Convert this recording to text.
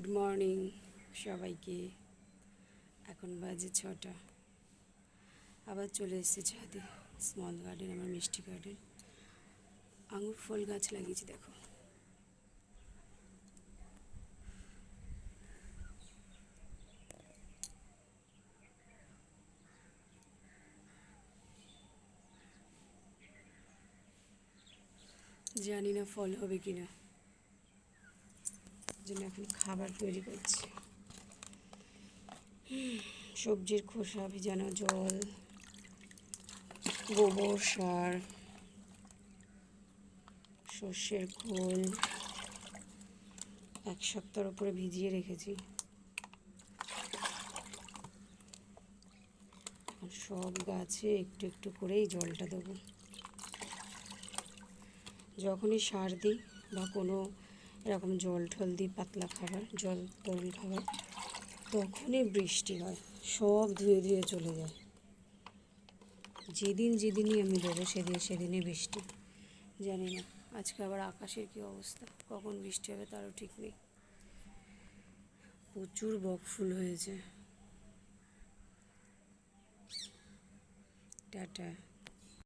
Good morning সবাইকে। এখন বাজে 6টা। আবার চলে এসেছি ছাদে। স্মল গার্ডেন, আমার মিষ্টি গার্ডেন। আঙুর ফল গাছ লাগিয়েছি, দেখো। জানি না ফল হবে কিনা, জন্য এখন খাবার তৈরি করছি। সবজির খোসা, ভিজানো জল, গোবর সার, সর্ষের খোল 1 সপ্তাহের উপরে ভিজিয়ে রেখেছি। সব গাছে একটু একটু করেই জলটা দেবো। যখনই সার দিই বা কোনো এরকম জল ঠল দিই, পাতলা খাবার, জল তরল খাবার, তখনই বৃষ্টি হয়, সব ধুয়ে ধুয়ে চলে যায়। যেদিনই আমি দেবো সেদিনই বৃষ্টি। জানি না আজকে আবার আকাশের কী অবস্থা, কখন বৃষ্টি হবে তারও ঠিক নেই। প্রচুর বকফুল হয়েছে। টাটা।